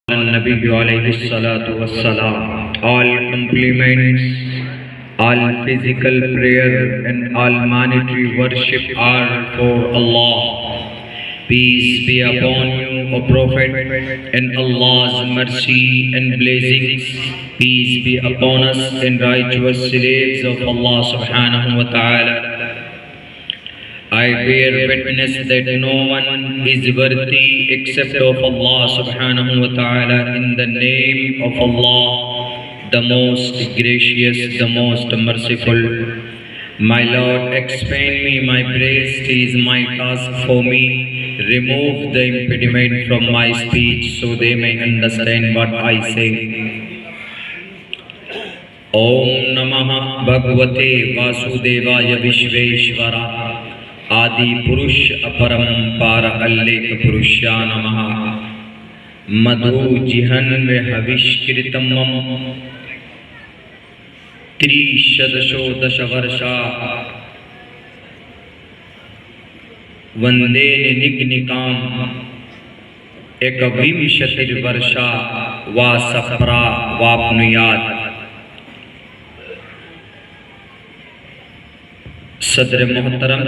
Nabi alayhi salatu wassalam. All compliments, all physical prayer and all monetary worship are for Allah. Peace be upon you, O Prophet, and Allah's mercy and blessings. Peace be upon us and righteous slaves of Allah subhanahu wa ta'ala. I bear witness that no one is worthy except of Allah subhanahu wa ta'ala. In the name of Allah, the most gracious, the most merciful. My Lord, expand me my breast is my task for me. Remove the impediment from my speech so they may understand what I say. Om Namah Bhagavate Vasudevaya Vishveshvara आदि पुरुष अपरंपार अल्लेख पुरुषा नमः मधु जिहन्व हविष्कृतम त्रिशदशो वर्षा वंदे निग्निकाम एकविंशतिर्वर्षा वा सफरा वाप्नुयात्। सदर मोहतरम,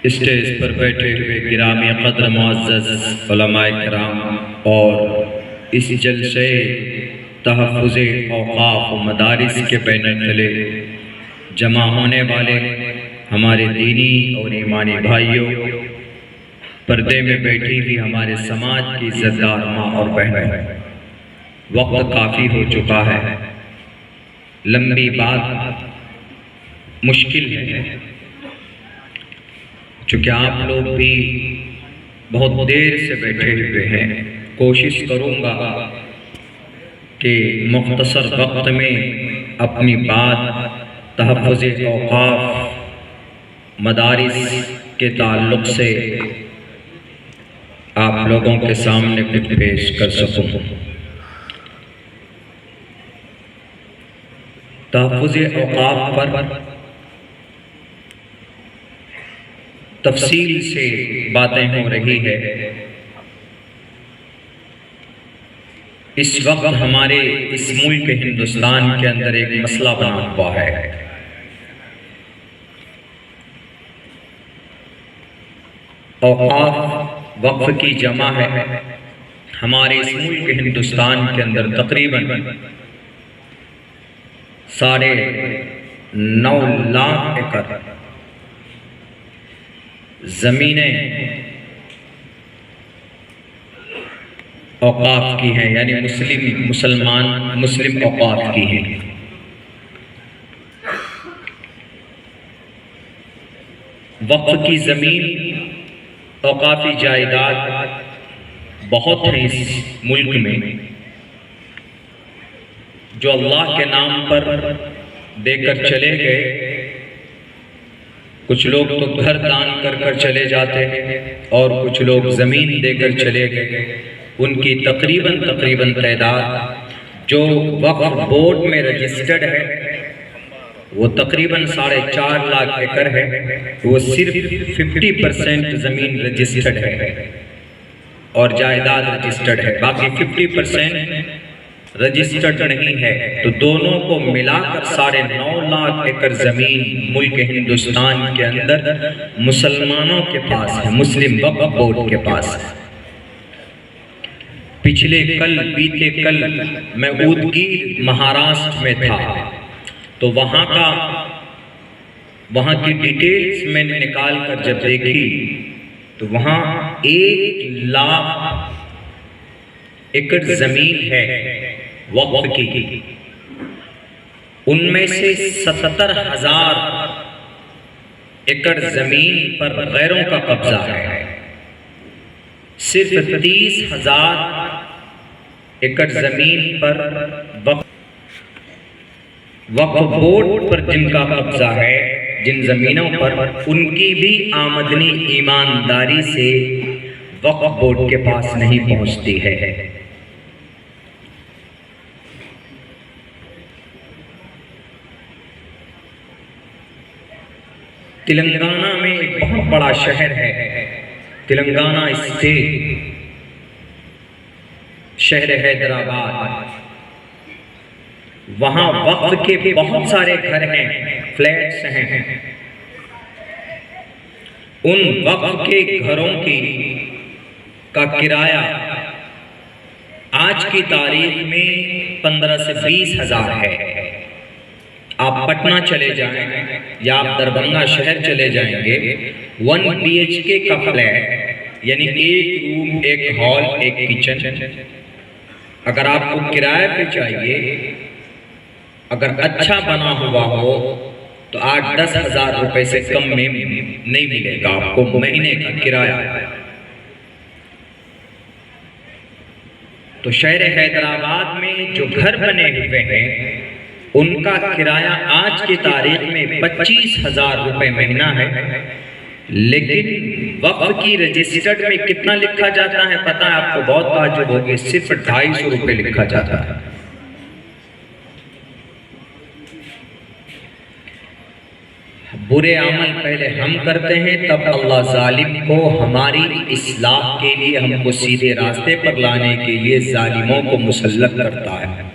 stage पर बैठे हुए गिरामी क़द्र मुअज़्ज़ज़ उलमाए किराम और इस जलसे तहफ़्फ़ुज़े औक़ाफ़ व मदारिस के बैनर तले जमा होने वाले हमारे दीनी और ईमानी भाइयों, पर्दे में बैठी हुई हमारे समाज की इज़्ज़तदार माँ और बहनों, वक्त काफ़ी हो चुका है। लंबी बात मुश्किल है, चूँकि आप लोग भी बहुत देर से बैठे हुए हैं। कोशिश करूँगा कि मुख्तसर वक्त में अपनी बात तहफ़्फ़ुज़े औक़ाफ़ मदारिस के ताल्लुक़ से आप लोगों के सामने कुछ पेश कर सकूँ। तहफ़्फ़ुज़े औक़ाफ़ पर तफसील से बातें हो रही है। इस वक्त हमारे इस मुल्क हिंदुस्तान के अंदर एक मसला बना हुआ है। औक़ाफ़ वक्फ़ की जमा है। हमारे इस मुल्क हिंदुस्तान के अंदर तकरीबन 9.5 लाख एकड़ ज़मीनें औक़ाफ़ की हैं, यानी मुस्लिम औक़ाफ़ की हैं। वक्फ़ की ज़मीन औक़ाफ़ी जायदाद बहुत हैं इस मुल्क में, जो अल्लाह के नाम पर देकर चले गए। कुछ लोग तो घर दान कर कर चले जाते हैं और कुछ लोग ज़मीन देकर चले गए। उनकी तकरीबन तादाद जो वक्फ़ बोर्ड में रजिस्टर्ड है वो तकरीबन 4.5 लाख एकड़ है। वो सिर्फ 50% ज़मीन रजिस्टर्ड है और जायदाद रजिस्टर्ड है, बाकी 50% रजिस्टर्ड नहीं है। तो दोनों को मिलाकर 9.5 लाख एकड़ ज़मीन मुल्क हिंदुस्तान के अंदर मुसलमानों के पास है, मुस्लिम वक्फ़ बोर्ड के पास है। बीते कल मैं उदगीर महाराष्ट्र में था, तो वहाँ की डिटेल्स मैंने निकाल कर जब देखी तो वहाँ 1 लाख एकड़ ज़मीन है वक्फ़ की। उनमें से 70,000 एकड़ ज़मीन पर गैरों का कब्ज़ा है। सिर्फ 30,000 एकड़ ज़मीन पर वक्फ़ बोर्ड पर जिनका कब्ज़ा है, जिन ज़मीनों पर, उनकी भी आमदनी ईमानदारी से वक्फ़ बोर्ड के पास नहीं पहुँचती है। तेलंगाना में एक बहुत बड़ा शहर है, तेलंगाना स्टेट। शहर हैदराबाद, वहां वक्फ के बहुत सारे घर हैं, फ्लैट्स हैं। उन वक्फ के घरों का किराया आज की तारीख में 15 से 20 हज़ार है। आप पटना चले जाएं या आप दरभंगा शहर चले जाएंगे, 1 BHK का फ्लैट यानी 1 रूम 1 हॉल 1 किचन, अगर आपको किराए पे चाहिए, अगर अच्छा बना हुआ हो तो 8-10 हज़ार रुपए से कम में नहीं मिलेगा आपको महीने का किराया। तो शहर हैदराबाद में जो घर बने हुए हैं उनका किराया आज की तारीख में 25,000 रुपए महीना है। लेकिन वक्फ की रजिस्टर्ड में कितना लिखा जाता है पता है आपको? बहुत ताज्जुब होगी, सिर्फ 250 रुपए लिखा जाता है। बुरे अमल पहले हम करते हैं, तब अल्लाह जालिम को हमारी इस्लाह के लिए, हमको सीधे रास्ते पर लाने के लिए जालिमों को मुसल्लत करता है।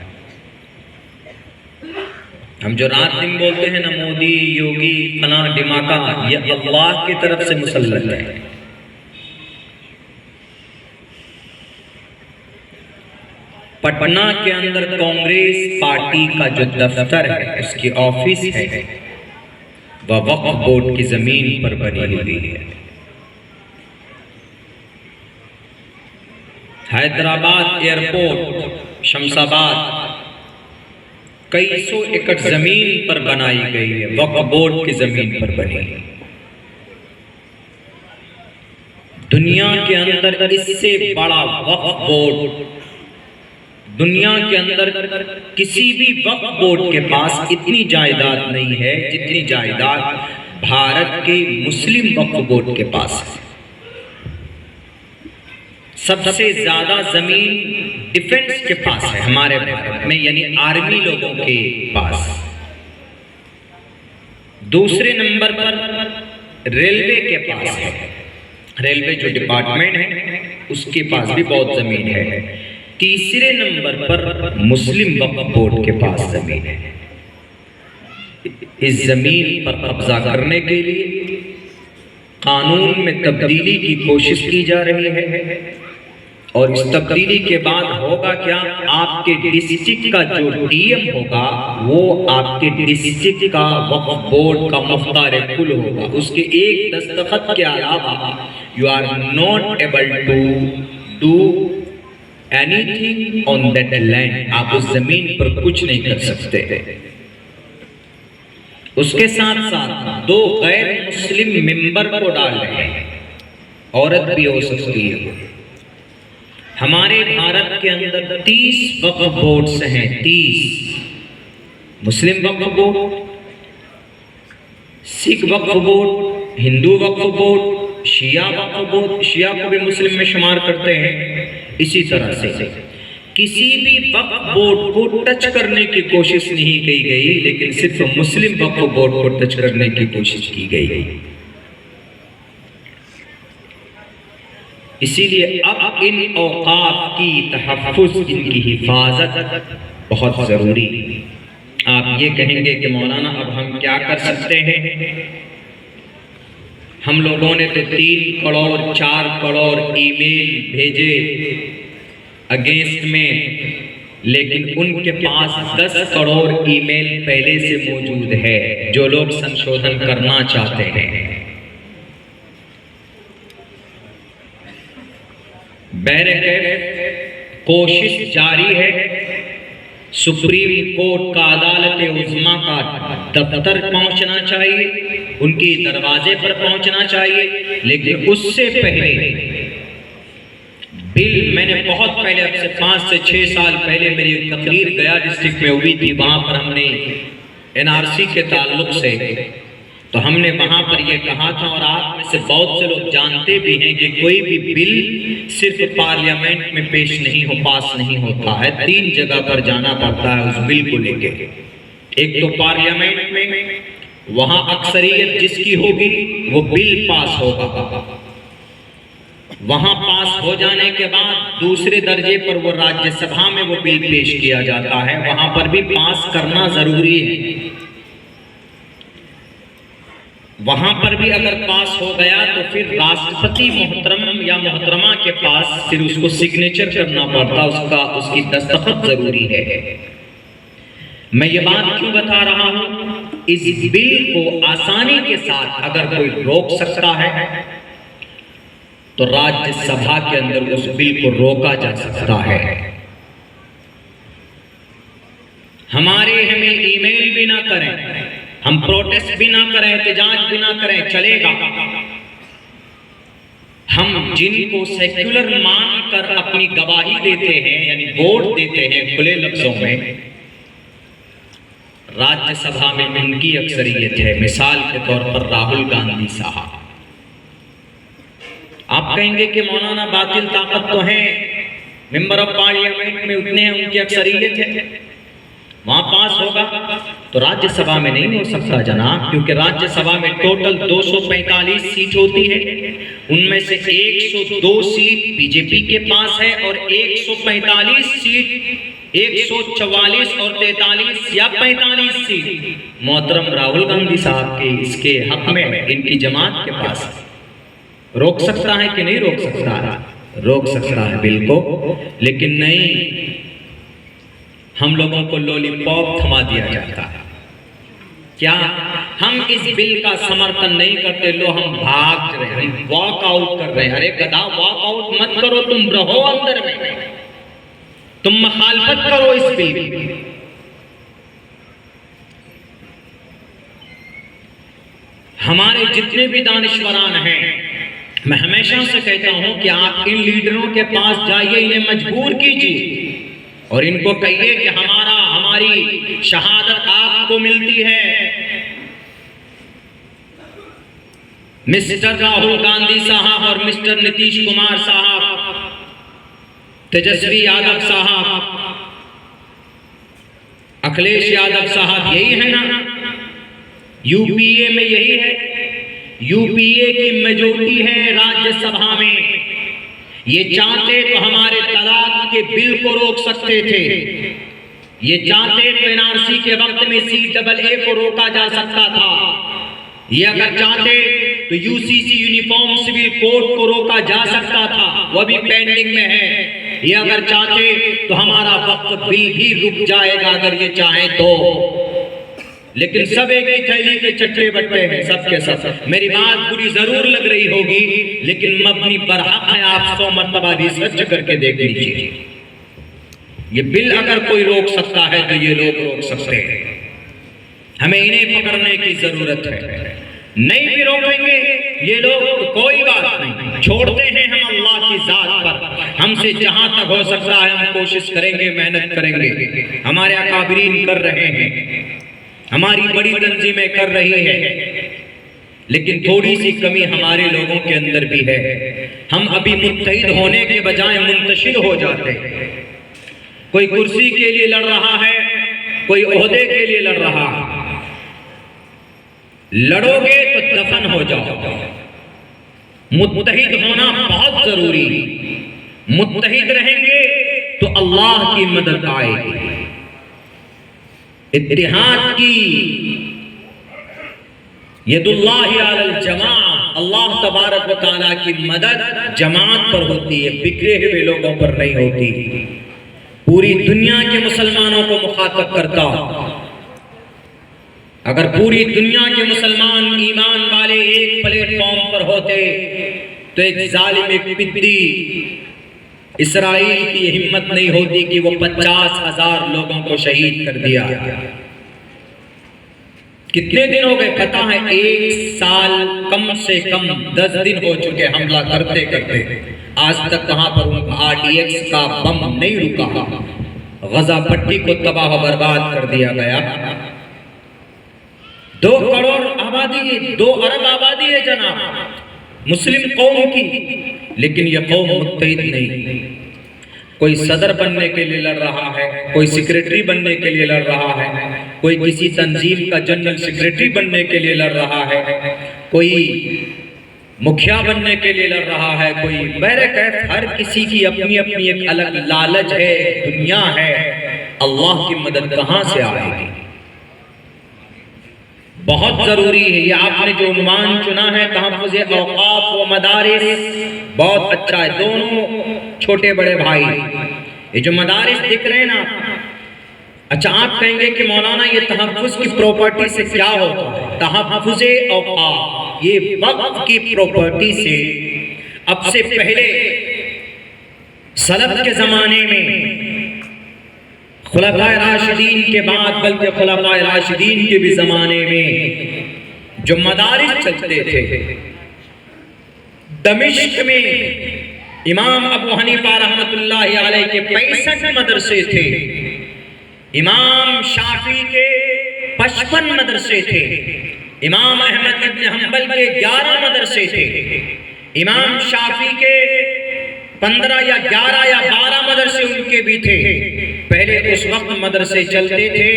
हम जो रात दिन बोलते हैं ना, मोदी योगी फला दिमाका, ये अल्लाह की तरफ से मुसल्लत है। पटना के अंदर कांग्रेस पार्टी का जो दफ्तर है, उसकी ऑफिस है, वह वक्फ बोर्ड की जमीन पर बनी हुई है। हैदराबाद एयरपोर्ट, शमशाबाद, कई सौ एकड़ जमीन पर बनाई गई है, वक्फ बोर्ड की जमीन पर बनी है। दुनिया के अंदर इससे बड़ा वक्फ बोर्ड दुनिया के अंदर किसी भी वक्फ बोर्ड के पास इतनी जायदाद नहीं है जितनी जायदाद भारत के मुस्लिम वक्फ बोर्ड के पास है। सबसे ज्यादा जमीन डिफेंस के पास है हमारे भारत में, यानी आर्मी लोगों के पास। दूसरे नंबर पर रेलवे के पास है, रेलवे जो डिपार्टमेंट है उसके पास भी बहुत जमीन है। तीसरे नंबर पर मुस्लिम वक्फ बोर्ड के पास जमीन है। इस जमीन पर कब्जा करने के लिए कानून में तब्दीली की कोशिश की जा रही है, और इस तब्दीली के बाद होगा क्या? आपके डिस्ट्रिक्ट का जो डीएम होगा वो आपके डिस्ट्रिक्ट का वक्फ बोर्ड का मुख्तार कुल होगा। उसके एक दस्तखत के अलावा you are not able to do anything on that land, आप उस जमीन पर कुछ नहीं कर सकते। उसके साथ साथ 2 गैर मुस्लिम मेंबर को डाल रहे हैं, औरत भी हो सकती है। हमारे भारत के अंदर 30 वक्फ बोर्ड्स हैं, 30 मुस्लिम वक्फ बोर्ड, सिख वक्फ बोर्ड, हिंदू वक्फ बोर्ड, शिया वक्फ बोर्ड, शिया को भी मुस्लिम में शुमार करते हैं। इसी तरह से किसी भी वक्फ बोर्ड को टच करने की कोशिश नहीं की गई, लेकिन सिर्फ मुस्लिम वक्फ बोर्ड को टच करने की कोशिश की गई। इसीलिए अब इन औकाफ की तहफ़्फ़ुज़, इनकी हिफाजत बहुत जरूरी है। आप ये कहेंगे कि मौलाना अब हम क्या कर सकते हैं? हम लोगों ने तो 3 करोड़ 4 करोड़ ईमेल भेजे अगेंस्ट में, लेकिन उनके पास 10 करोड़ ईमेल पहले से मौजूद है जो लोग संशोधन करना चाहते हैं। बहरकैफ कोशिश जारी है। सुप्रीम कोर्ट का अदालत उज़्मा का दफ्तर पहुंचना चाहिए, उनके दरवाजे पर पहुंचना चाहिए, लेकिन उससे पहले बिल, मैंने बहुत पहले, अब से 5 से 6 साल पहले मेरी तकरीर गया डिस्ट्रिक्ट में हुई थी। वहां पर हमने NRC के ताल्लुक से, तो हमने वहां पर यह कहा था, और आप में से बहुत से लोग जानते भी हैं कि कोई भी बिल सिर्फ पार्लियामेंट में पेश नहीं हो, पास नहीं होता है। 3 जगह पर जाना पड़ता है उस बिल को लेके। एक तो पार्लियामेंट में, वहां अक्सरियत जिसकी होगी वो बिल पास होगा। वहां पास हो जाने के बाद दूसरे दर्जे पर वो राज्यसभा में वो बिल पेश किया जाता है, वहां पर भी पास करना जरूरी है। वहां पर भी अगर पास हो गया तो फिर राष्ट्रपति मोहतरम या मोहतरमा के पास फिर उसको सिग्नेचर करना पड़ता, उसकी दस्तखत जरूरी है। मैं ये बात क्यों बता रहा हूं? इस बिल को आसानी के साथ अगर कोई रोक सकता है तो राज्यसभा के अंदर उस बिल को रोका जा सकता है। हमें ईमेल भी ना करें, हम प्रोटेस्ट भी ना करें, एहतजाज भी ना करें, चलेगा। हम जिनको सेक्युलर मानकर अपनी गवाही देते हैं यानी वोट देते हैं खुले लफ्जों में, राज्यसभा में उनकी अक्सरियत है। मिसाल के तौर पर राहुल गांधी साहब। आप कहेंगे कि मौलाना बातिल ताकत तो है, मेंबर ऑफ पार्लियामेंट में उतने हैं, उनकी अक्सरियत है, वहां पास होगा तो राज्यसभा में नहीं हो सकता जनाब, क्योंकि राज्यसभा में टोटल 245 सीट होती है, उनमें से 102 सीट बीजेपी के पास है और 145 सीट 144 और 43 या 45 सीट मोहतरम राहुल गांधी साहब के इसके हक में इनकी जमात के पास है। रोक सकता है कि नहीं रोक सकता है? रोक सकता है बिल्कुल, लेकिन नहीं, हम लोगों को लॉलीपॉप थमा दिया जाता है। क्या हम इस बिल का समर्थन नहीं करते? लो हम भाग रहे हैं, वॉक आउट कर रहे हैं। अरे गधा, वॉक आउट मत करो, तुम रहो अंदर में, तुम मुखालफत करो इस बिल की। हमारे जितने भी दानिश्वरान हैं, मैं हमेशा से कहता हूं कि आप इन लीडरों के पास जाइए, इन्हें मजबूर कीजिए और इनको कहिए कि हमारी शहादत आपको मिलती है। मिस्टर राहुल गांधी साहब और मिस्टर नीतीश कुमार साहब, तेजस्वी यादव साहब, अखिलेश यादव साहब, यही है ना? यूपीए में यही है, यूपीए की मेजॉरिटी है राज्यसभा में। ये चाहते तो हमारे तलाक के बिल को रोक सकते थे, ये चाहते तो एनआरसी के वक्त में CAA को रोका जा सकता था, ये अगर चाहते तो यूसीसी यूनिफॉर्म सिविल कोड को रोका जा सकता था, वह भी पेंडिंग में है। ये अगर चाहते तो हमारा वक्त बिल भी रुक जाएगा अगर ये चाहे तो, लेकिन सब एक ही थैली के चट्टे बट्टे हैं सबके सब। मेरी बात बुरी जरूर लग रही होगी, लेकिन मबनी बरहक है, आप 100 मरतबा रिसर्च करके देख लीजिए। ये बिल अगर कोई रोक सकता है तो ये लोग रोक सकते हैं। हमें इन्हें पकड़ने की जरूरत है। नहीं भी रोकेंगे ये लोग तो कोई बात नहीं, छोड़ते हैं हम अल्लाह की जात पर। हमसे जहां तक हो सकता है हम कोशिश करेंगे, मेहनत करेंगे। हमारे अकाबरीन कर रहे हैं, हमारी बड़ी तंजीमें कर रही है, लेकिन थोड़ी सी कमी हमारे लोगों के अंदर भी है। हम अभी मुत्तहिद होने के बजाय मुंतशिर हो जाते हैं। कोई कुर्सी के लिए लड़ रहा है, कोई ओहदे के लिए लड़ रहा है। लड़ोगे तो दफन हो जाओ। मुत्तहिद होना बहुत जरूरी। मुत्तहिद रहेंगे तो अल्लाह की मदद आएगी। इत्तिहाद की यदुल्लाहि अलल जमा, अल्लाह तबारक व तआला की मदद जमात पर होती है, बिखरे हुए लोगों पर नहीं होती। पूरी दुनिया के मुसलमानों को मुखातब करता। अगर पूरी दुनिया के मुसलमान ईमान वाले एक प्लेटफॉर्म पर होते तो एक जालिम, एक पिद्दी इसराइल की हिम्मत नहीं होती कि वो 50,000 लोगों को शहीद कर दिया। कितने दिन हो गए पता है? 1 साल कम से कम 10 दिन हो चुके हमला करते करते। आज तक वहां पर उनका RDX का बम नहीं रुका। गजा पट्टी को तबाह बर्बाद कर दिया गया। 2 करोड़ आबादी, 2 अरब आबादी है जनाब मुस्लिम कौम की, लेकिन यह कौम मुत्तहिद नहीं। कोई सदर बनने के लिए लड़ रहा है, कोई सेक्रेटरी बनने के लिए लड़ रहा है, कोई किसी तंजीम का जनरल सेक्रेटरी बनने के लिए लड़ रहा है, कोई मुखिया बनने के लिए लड़ रहा है, कोई बहरकैफ हर किसी की अपनी अपनी एक अलग लालच है, दुनिया है। अल्लाह की मदद कहां से आएगी? बहुत जरूरी है। ये आपने जो उन्वान चुना है तहफ़्फ़ुज़ औक़ाफ़ व मदारिस, बहुत अच्छा है। दोनों छोटे बड़े भाई, ये जो मदारिस दिख रहे हैं ना, अच्छा आप कहेंगे कि मौलाना ये तहफ़्फ़ुज़ की प्रॉपर्टी से क्या होता है? तहफ़्फ़ुज़ औक़ाफ़ ये वक़्फ़ की प्रॉपर्टी से अब से पहले सलफ़ के ज़माने में, खुलफ़ाए राशिदीन के बाद, बल्कि खुलफ़ाए राशिदीन के भी ज़माने में जो मदारिस चलते थे, दमिश्क में इमाम अबू हनीफा रहमतुल्लाहि अलैह के 65 मदरसे थे, इमाम शाफी के 55 मदरसे थे, इमाम अहमद इब्न हंबल के 11 मदरसे थे, इमाम शाफी के 15 या 11 या 12 मदरसे उनके भी थे। पहले उस वक्त मदरसे चलते थे,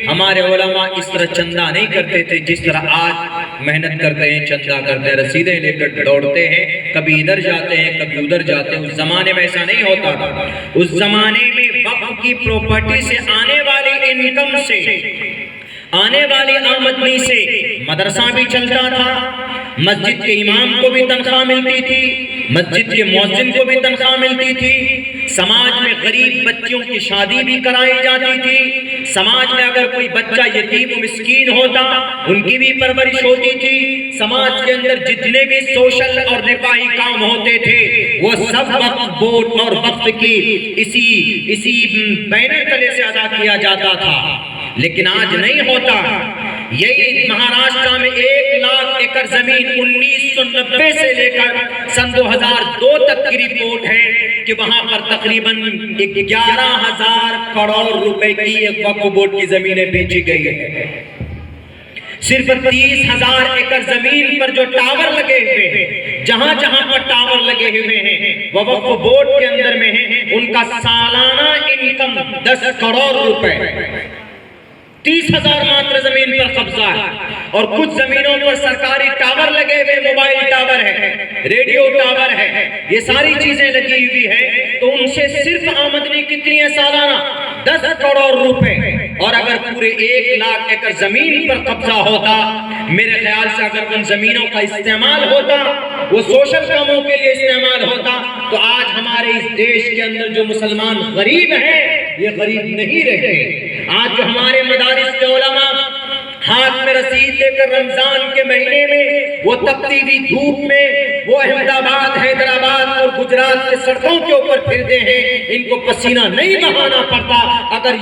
हमारे उलमा इस तरह चंदा नहीं करते थे जिस तरह आज मेहनत करते हैं, चंदा करते हैं, रसीदें लेकर दौड़ते हैं, कभी इधर जाते हैं कभी उधर जाते हैं। उस जमाने में ऐसा नहीं होता था। उस जमाने में वक्फ की प्रॉपर्टी से आने वाली इनकम से, आने वाली आमदनी से मदरसा भी चलता था, मस्जिद के इमाम को भी तनख्वाह मिलती थी, मस्जिद के मुअज्जिन को भी तनख्वाह मिलती थी, समाज में गरीब बच्चियों की शादी भी कराई जाती थी, समाज में अगर कोई बच्चा यतीम मिस्कीन होता उनकी भी परवरिश होती थी, समाज के अंदर जितने भी सोशल और रिफाही काम होते थे वो सब वक्फ बोर्ड और वक्फ की इसी बैनर तले से अदा किया जाता था। लेकिन आज नहीं होता। यही महाराष्ट्र में 1 लाख एकड़ जमीन 1990 से लेकर सन 2002 तक की रिपोर्ट है कि वहां पर तकरीबन 11,000 करोड़ रुपए की एक वक्फ बोर्ड की जमीनें बेची गई है। सिर्फ 30,000 एकड़ जमीन पर जो टावर लगे हुए हैं, जहां जहां पर टावर लगे हुए हैं वो वक्फ बोर्ड के अंदर में है, उनका सालाना इनकम 10 करोड़ रुपए। 30,000 मात्र जमीन पर कब्जा है और कुछ जमीनों पर सरकारी टावर लगे हुए, मोबाइल टावर है, रेडियो टावर है, ये सारी चीजें लगी हुई है। तो उनसे सिर्फ आमदनी कितनी है सालाना? 10 करोड़ रुपए। और अगर पूरे 1 लाख एकड़ जमीन पर कब्जा होता, मेरे ख्याल से अगर उन जमीनों का इस्तेमाल होता, वो सोशल कामों के लिए इस्तेमाल होता, तो आज हमारे इस देश के अंदर जो मुसलमान गरीब हैं ये गरीब नहीं रहते। आज जो हमारे मदारिस के उलमा हाथ में रसीद लेकर रमजान के महीने में वो तपती हुई धूप में वो अहमदाबाद, हैदराबाद और गुजरात के सड़कों के ऊपर फिरते हैं, इनको पसीना नहीं बहाना पड़ता। अगर